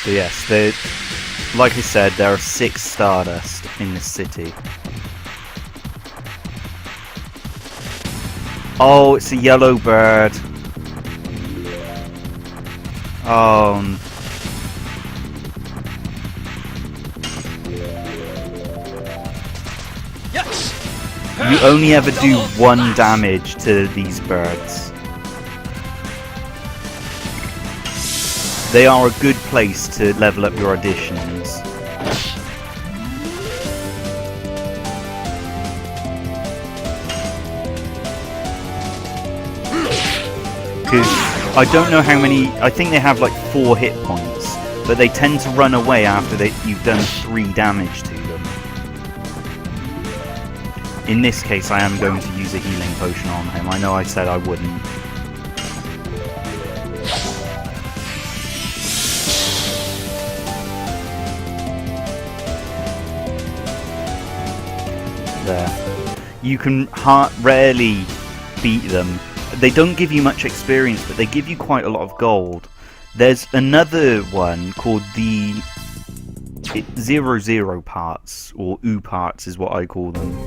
But yes, like I said, there are 6 Stardust in this city. Oh, it's a yellow bird. Oh. You only ever do 1 damage to these birds. They are a good place to level up your additions. Because I don't know how many, I think they have like 4 hit points, but they tend to run away after you've done 3 damage to them. In this case I am going to use a healing potion on him. I know I said I wouldn't. There. You can rarely beat them. They don't give you much experience, but they give you quite a lot of gold. There's another one called the 00 parts, or U parts is what I call them.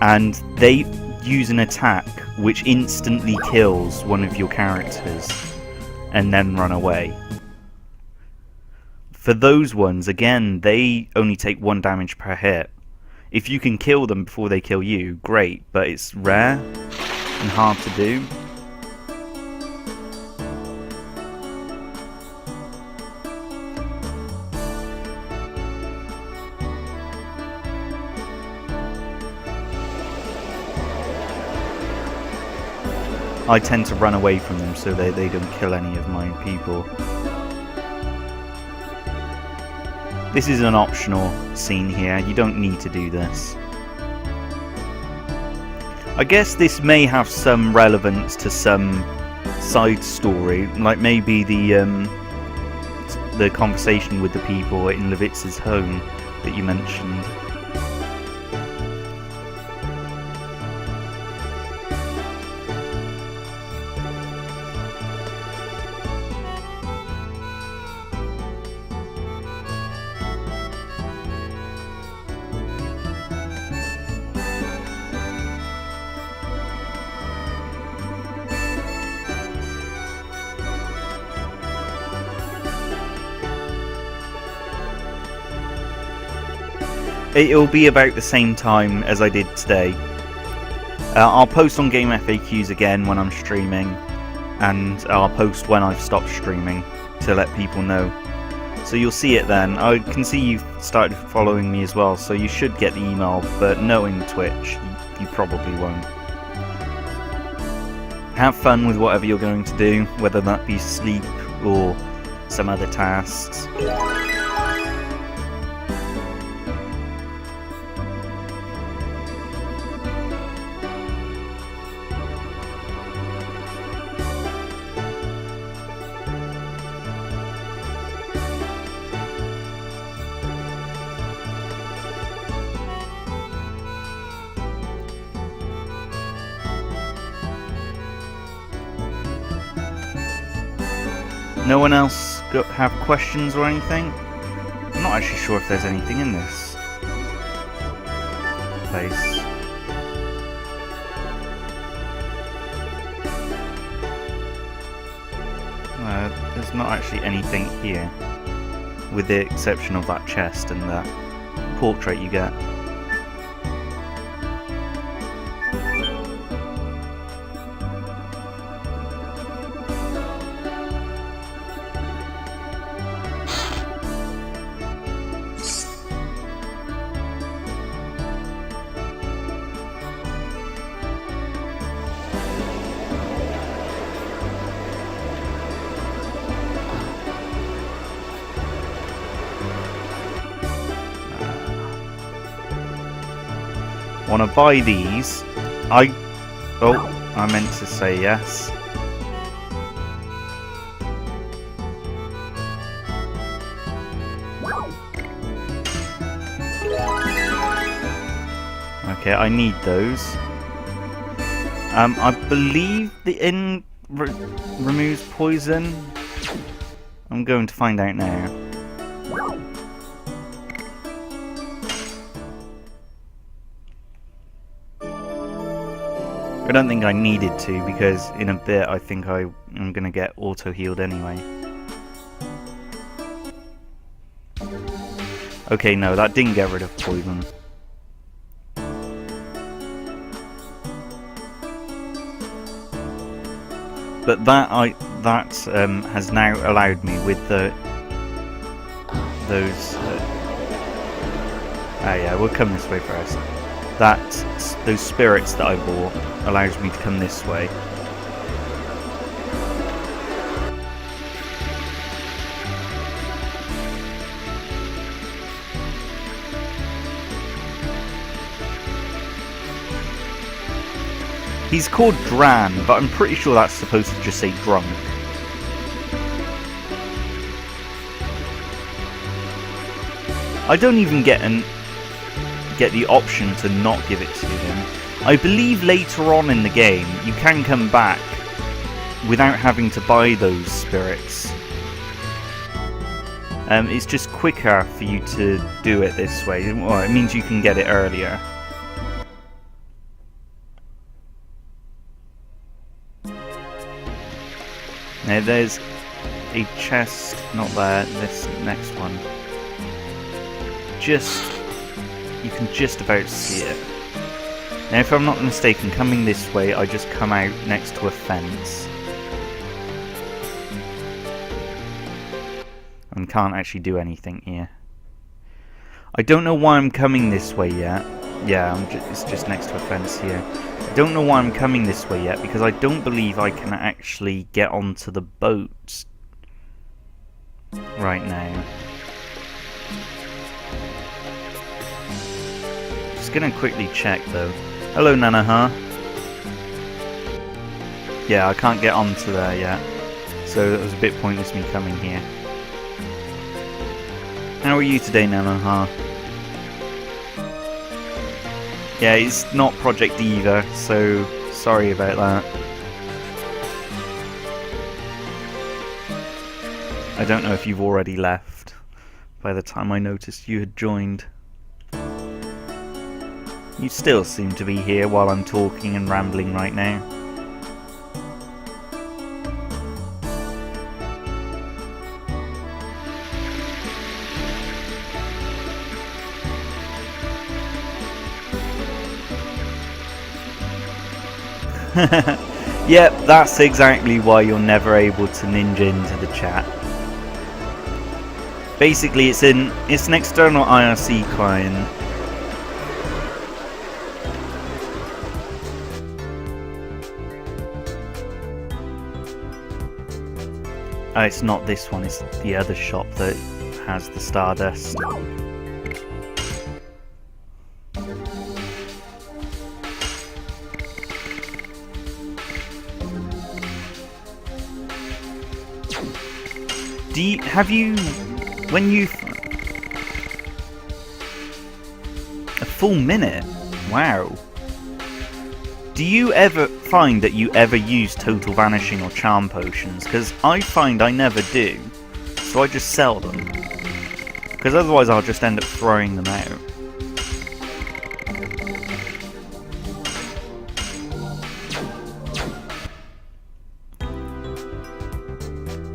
And they use an attack which instantly kills one of your characters and then run away. For those ones, again, they only take 1 damage per hit. If you can kill them before they kill you, great, but it's rare and hard to do. I tend to run away from them so they don't kill any of my people. This is an optional scene here, you don't need to do this. I guess this may have some relevance to some side story, like maybe the conversation with the people in Levitz's home that you mentioned. It'll be about the same time as I did today. I'll post on Game FAQs again when I'm streaming, and I'll post when I've stopped streaming to let people know. So you'll see it then. I can see you've started following me as well, so you should get the email, but knowing Twitch, you probably won't. Have fun with whatever you're going to do, whether that be sleep or some other tasks. No one else have questions or anything? I'm not actually sure if there's anything in this place. There's not actually anything here, with the exception of that chest and that portrait you get. Want to buy these? I meant to say yes. Okay, I need those. I believe the inn removes poison. I'm going to find out now. I don't think I needed to, because in a bit I think I'm going to get auto-healed anyway. Okay, no, that didn't get rid of poison. But that has now allowed me with those. Yeah, we'll come this way first. Those spirits that I bought allows me to come this way. He's called Dran, but I'm pretty sure that's supposed to just say drunk. I don't even get the option to not give it to him. I believe later on in the game you can come back without having to buy those spirits. It's just quicker for you to do it this way. Well, it means you can get it earlier. Now there's a chest, not there, this next one. You can just about see it. Now if I'm not mistaken, coming this way I just come out next to a fence. And can't actually do anything here. I don't know why I'm coming this way yet. Yeah, it's just next to a fence here. I don't know why I'm coming this way yet, because I don't believe I can actually get onto the boat right now. Just gonna quickly check though. Hello Nanaha. Yeah, I can't get onto there yet, so it was a bit pointless me coming here. How are you today, Nanaha? Yeah, it's not Project either, so sorry about that. I don't know if you've already left by the time I noticed you had joined. You still seem to be here while I'm talking and rambling right now. Yep, that's exactly why you're never able to ninja into the chat. Basically, it's an external IRC client. It's not this one, it's the other shop that has the Stardust. A full minute? Wow. Do you ever find that you ever use Total Vanishing or Charm Potions? Because I find I never do. So I just sell them. Because otherwise I'll just end up throwing them out.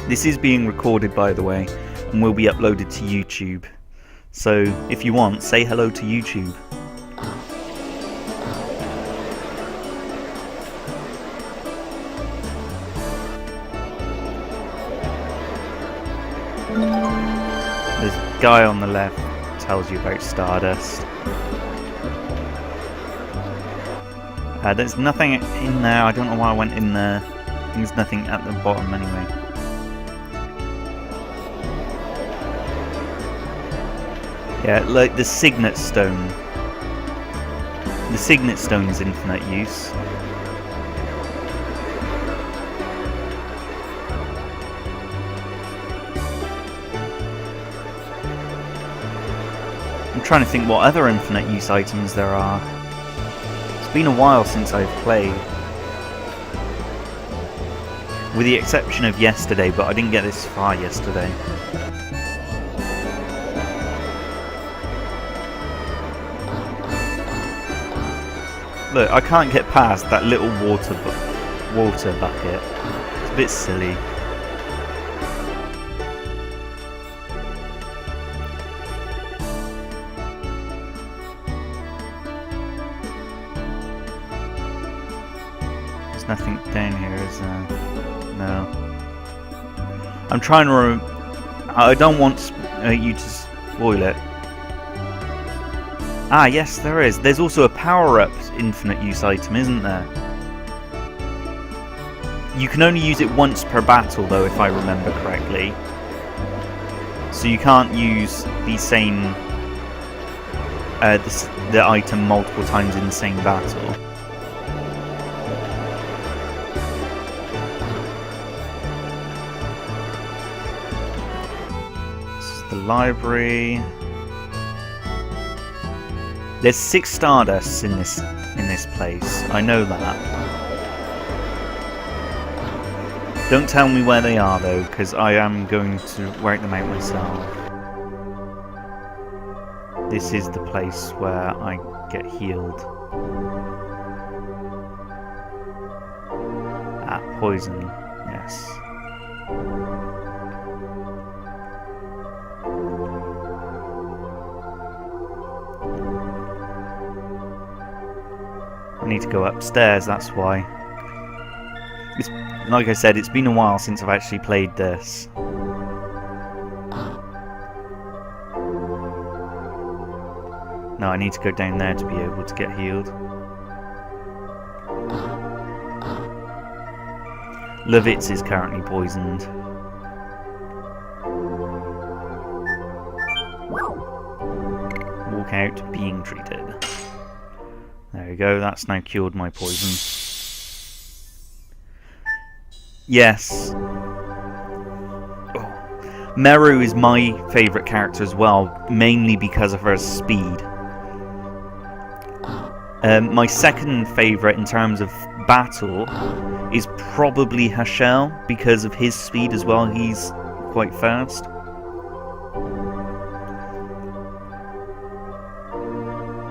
This is being recorded, by the way, and will be uploaded to YouTube. So, if you want, say hello to YouTube. The guy on the left tells you about Stardust. There's nothing in there. I don't know why I went in there. There's nothing at the bottom anyway. Yeah, like the Signet Stone. The Signet Stone is infinite use. I'm trying to think what other infinite use items there are. It's been a while since I've played. with the exception of yesterday, but I didn't get this far yesterday. Look, I can't get past that little water bucket. It's a bit silly. There's nothing down here, is there? No. I'm trying to I don't want you to spoil it. Ah, yes, there is. There's also a power-up infinite use item, isn't there? You can only use it once per battle, though, if I remember correctly. So you can't use the same the item multiple times in the same battle. This is the library. There's 6 Stardusts in this place. I know that. Don't tell me where they are though, because I am going to work them out myself. This is the place where I get healed. Ah, poison. Yes. I need to go upstairs, that's why. It's, like I said, it's been a while since I've actually played this. No, I need to go down there to be able to get healed. Levitz is currently poisoned. Walk out being treated. There we go, that's now cured my poison. Yes. Oh. Meru is my favourite character as well, mainly because of her speed. My second favourite in terms of battle is probably Hashel, because of his speed as well, he's quite fast.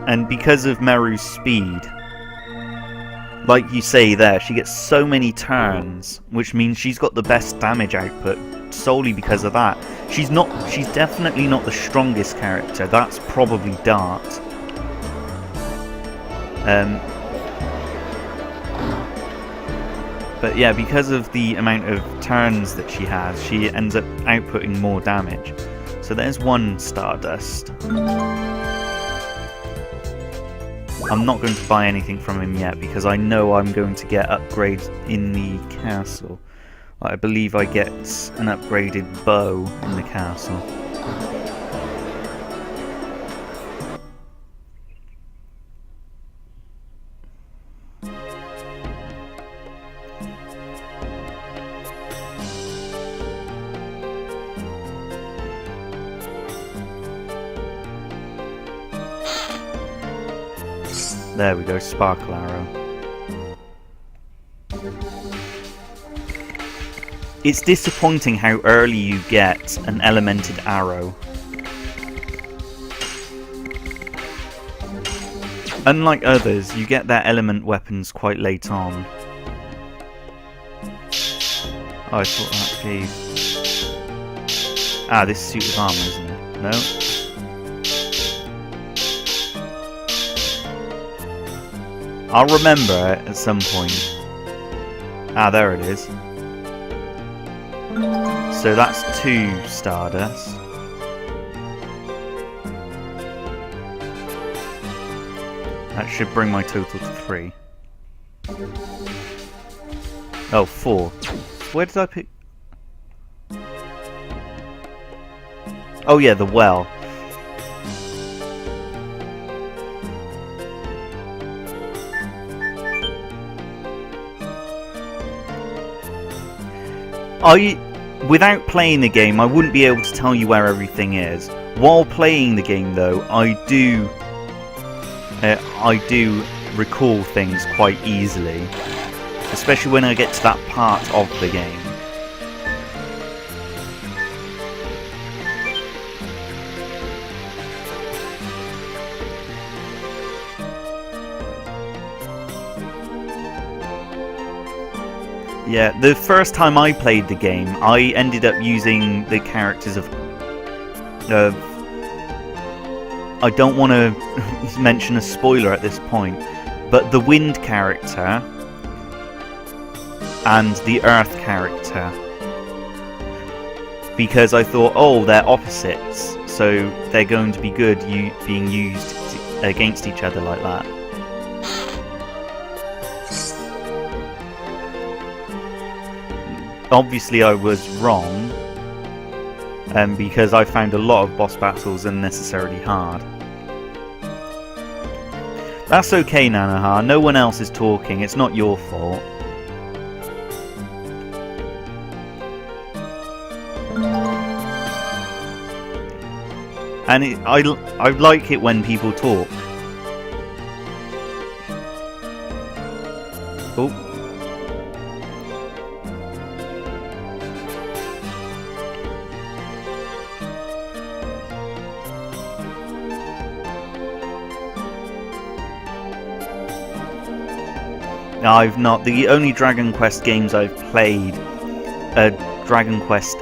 And because of Meru's speed, like you say there, she gets so many turns, which means she's got the best damage output solely because of that. She's definitely not the strongest character, that's probably Dart. But yeah, because of the amount of turns that she has, she ends up outputting more damage. So there's one Stardust. I'm not going to buy anything from him yet because I know I'm going to get upgrades in the castle. I believe I get an upgraded bow in the castle. There we go, Sparkle Arrow. It's disappointing how early you get an elemented arrow. Unlike others, you get their element weapons quite late on. Oh, I thought that gave... Ah, this suit of armor, isn't it? No? I'll remember it at some point. Ah, there it is. So that's 2 Stardust. That should bring my total to 3. Oh, 4. Where did I pick? Oh yeah, the well. Without playing the game, I wouldn't be able to tell you where everything is. While playing the game, though, I do recall things quite easily. especially when I get to that part of the game. Yeah, the first time I played the game, I ended up using the characters of I don't want to mention a spoiler at this point, but the wind character and the earth character, because I thought, oh, they're opposites, so they're going to be good being used against each other like that. Obviously I was wrong, because I found a lot of boss battles unnecessarily hard. That's okay, Nanaha, no one else is talking, it's not your fault. And I like it when people talk. Oh. I've not. The only Dragon Quest games I've played are Dragon Quest.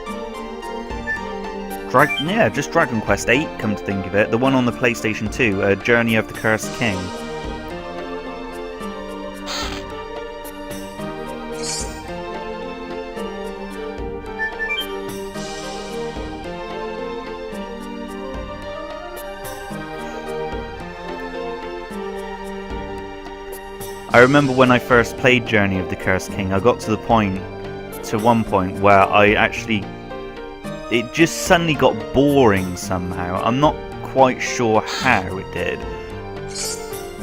Just Dragon Quest 8, come to think of it. The one on the PlayStation 2, Journey of the Cursed King. I remember when I first played Journey of the Cursed King, I got to one point where it just suddenly got boring somehow. I'm not quite sure how it did,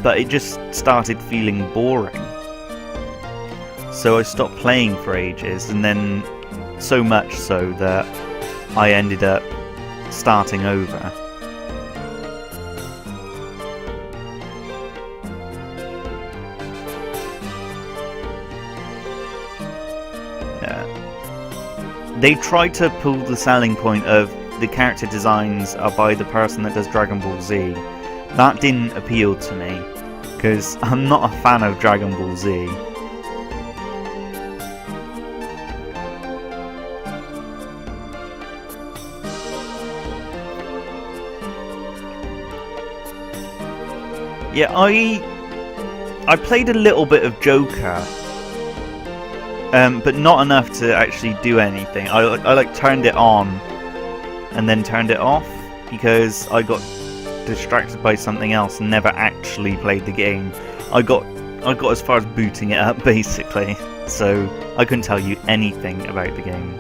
but it just started feeling boring. So I stopped playing for ages, and then so much so that I ended up starting over. They tried to pull the selling point of the character designs are by the person that does Dragon Ball Z. That didn't appeal to me, because I'm not a fan of Dragon Ball Z. Yeah, I played a little bit of Joker. But not enough to actually do anything. I like turned it on and then turned it off because I got distracted by something else and never actually played the game. I got as far as booting it up basically, so I couldn't tell you anything about the game.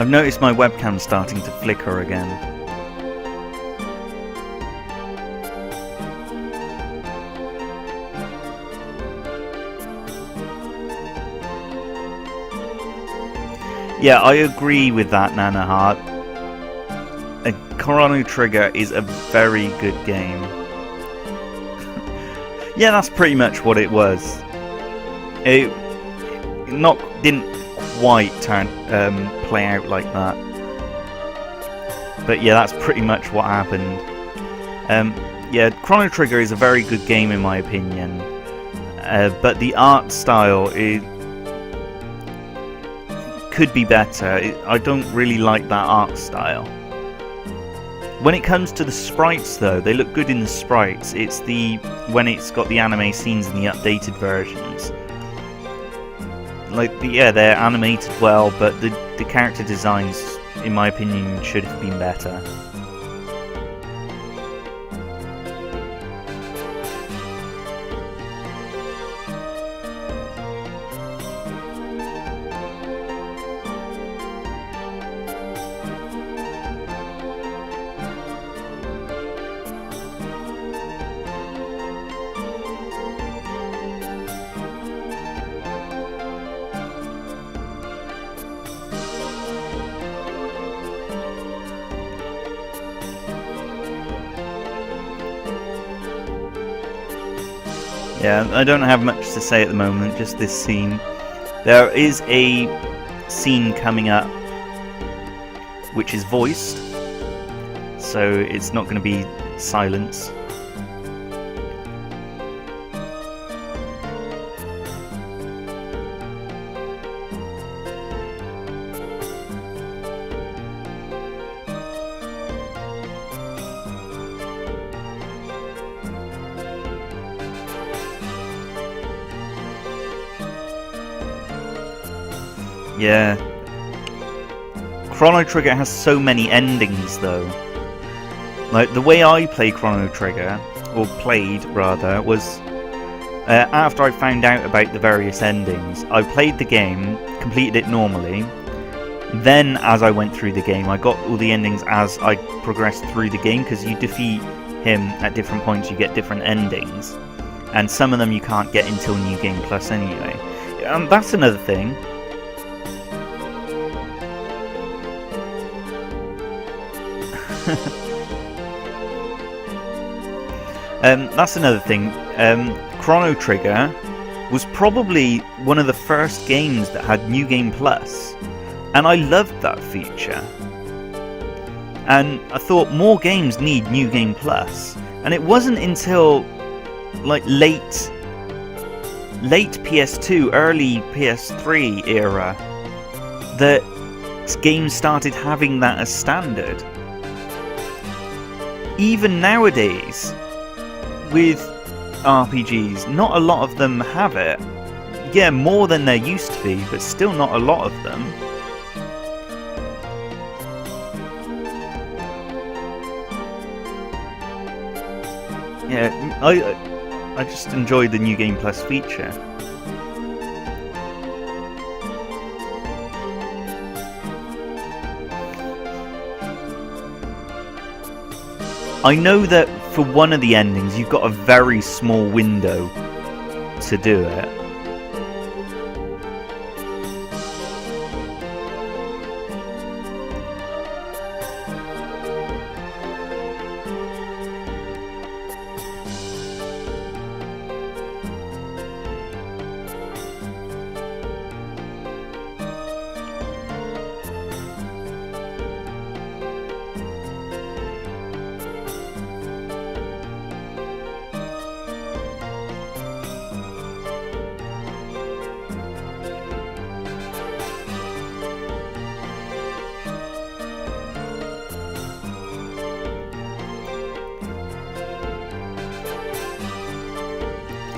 I've noticed my webcam starting to flicker again. Yeah, I agree with that, Nanaha. Chrono Trigger is a very good game. Yeah, that's pretty much what it was. It didn't quite play out like that, but yeah, that's pretty much what happened. Yeah, Chrono Trigger is a very good game in my opinion, but the art style could be better. I don't really like that art style. When it comes to the sprites though, they look good in the sprites. It's when it's got the anime scenes in the updated versions. They're animated well, but the character designs, in my opinion, should have been better. Yeah, I don't have much to say at the moment, just this scene. There is a scene coming up which is voiced, so it's not going to be silence. Yeah. Chrono Trigger has so many endings though. Like, the way I play Chrono Trigger, or played rather, was after I found out about the various endings, I played the game, completed it normally, then as I went through the game I got all the endings as I progressed through the game, because you defeat him at different points, you get different endings, and some of them you can't get until New Game Plus anyway. That's another thing. That's another thing. Chrono Trigger was probably one of the first games that had New Game Plus, and I loved that feature. And I thought more games need New Game Plus, and it wasn't until like late PS2, early PS3 era that games started having that as standard. Even nowadays, with RPGs, not a lot of them have it. Yeah, more than there used to be, but still not a lot of them. Yeah, I just enjoyed the New Game Plus feature. I know that for one of the endings you've got a very small window to do it.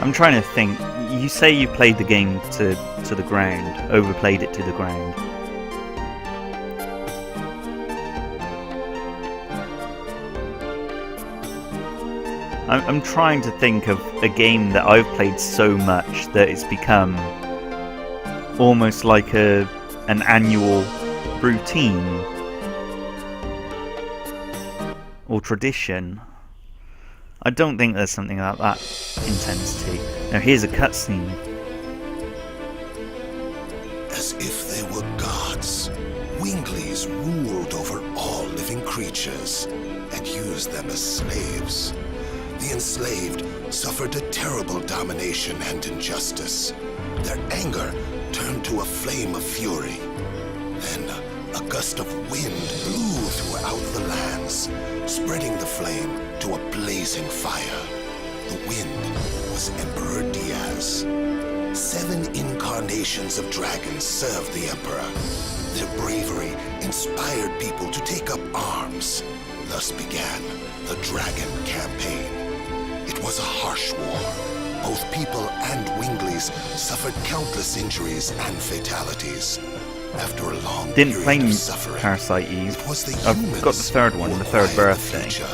I'm trying to think. You say you played the game to the ground, overplayed it to the ground. I'm trying to think of a game that I've played so much that it's become almost like an annual routine or tradition. I don't think there's something like that intensity. Now here's a cutscene. As if they were gods, Winglies ruled over all living creatures and used them as slaves. The enslaved suffered a terrible domination and injustice. Their anger turned to a flame of fury. Then a gust of wind blew throughout the lands, spreading the flame to a blazing fire. The wind was Emperor Diaz. 7 incarnations of dragons served the Emperor. Their bravery inspired people to take up arms. Thus began the Dragon Campaign. It was a harsh war. Both people and Winglies suffered countless injuries and fatalities. After a long Didn't play period of suffering, Parasite Eve. it was the I've humans got the third one, who the third acquired the birthday. future.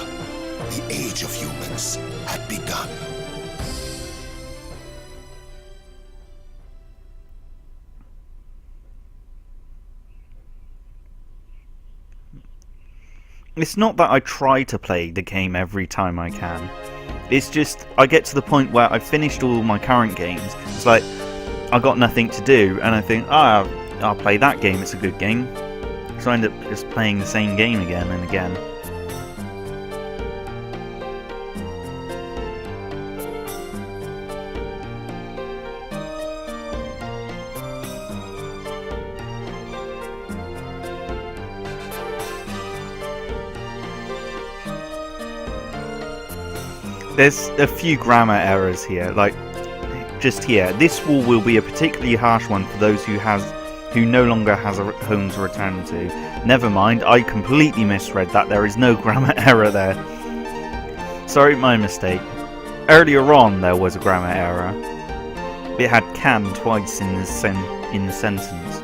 The age of humans had begun. It's not that I try to play the game every time I can. It's just, I get to the point where I've finished all my current games. It's like, I've got nothing to do, and I think, I'll play that game, it's a good game. So I end up just playing the same game again and again. There's a few grammar errors here, like just here. This wall will be a particularly harsh one for those who no longer has a home to return to. Never mind, I completely misread that. There is no grammar error there. Sorry, my mistake. Earlier on there was a grammar error. It had can twice in the sentence.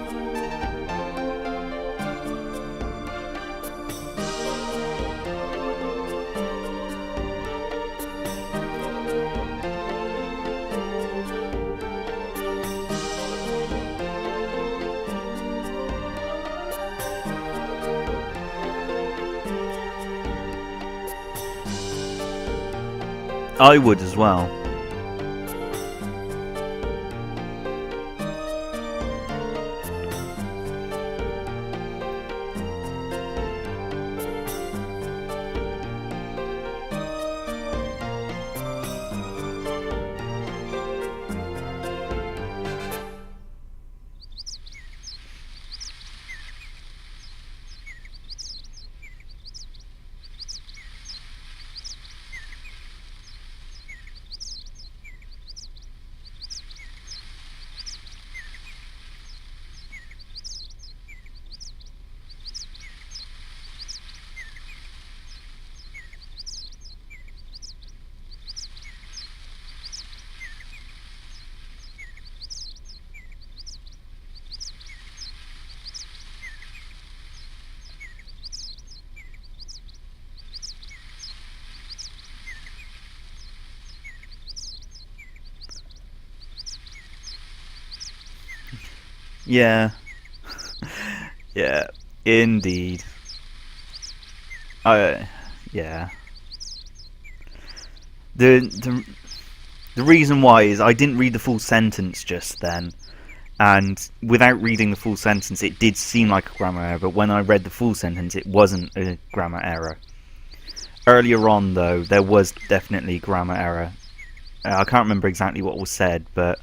I would as well. Yeah. Yeah, indeed. Yeah. The reason why is I didn't read the full sentence just then, and without reading the full sentence it did seem like a grammar error, but when I read the full sentence it wasn't a grammar error. Earlier on though, there was definitely grammar error. I can't remember exactly what was said, but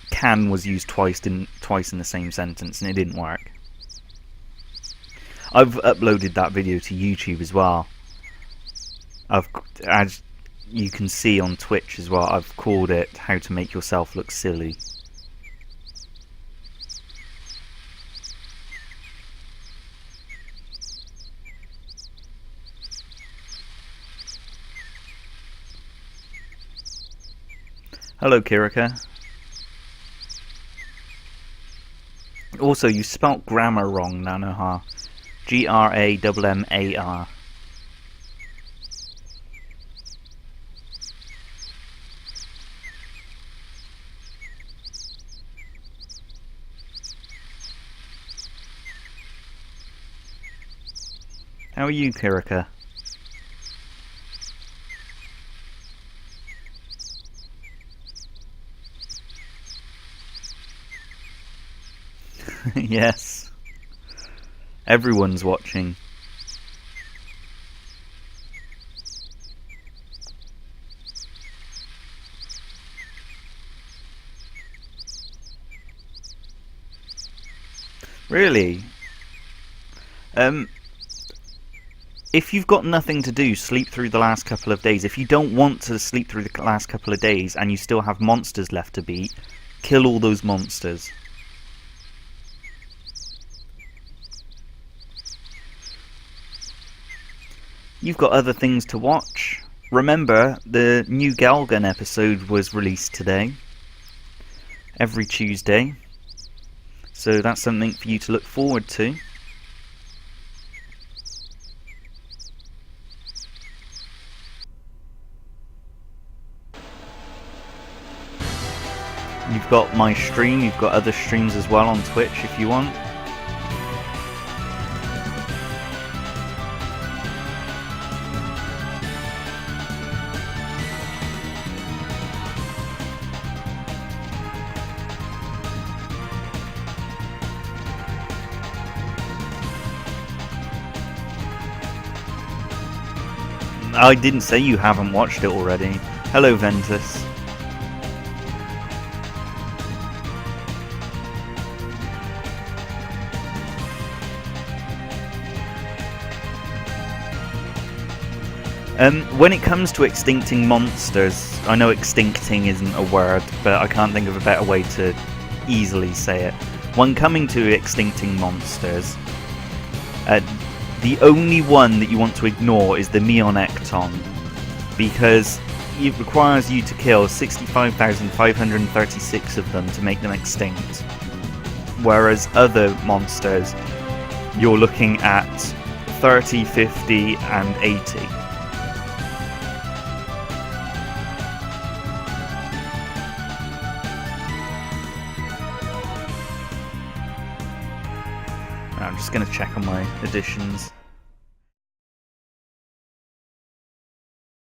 can was used twice in the same sentence and it didn't work. I've uploaded that video to YouTube as well. As you can see on Twitch as well, I've called it How to Make Yourself Look Silly. Hello, Kirika. Also, you spelt grammar wrong, Nanoha. Grammar. How are you, Kirika? Yes. Everyone's watching. Really? If you've got nothing to do, sleep through the last couple of days. If you don't want to sleep through the last couple of days and you still have monsters left to beat, kill all those monsters. You've got other things to watch. Remember, the new Galgun episode was released today. Every Tuesday. So that's something for you to look forward to. You've got my stream, you've got other streams as well on Twitch if you want. I didn't say you haven't watched it already. Hello, Ventus. When it comes to extincting monsters, I know extincting isn't a word, but I can't think of a better way to easily say it. When coming to extincting monsters, the only one that you want to ignore is the Meonecton, because it requires you to kill 65,536 of them to make them extinct. Whereas other monsters, you're looking at 30, 50, and 80. I'm just going to check on my additions.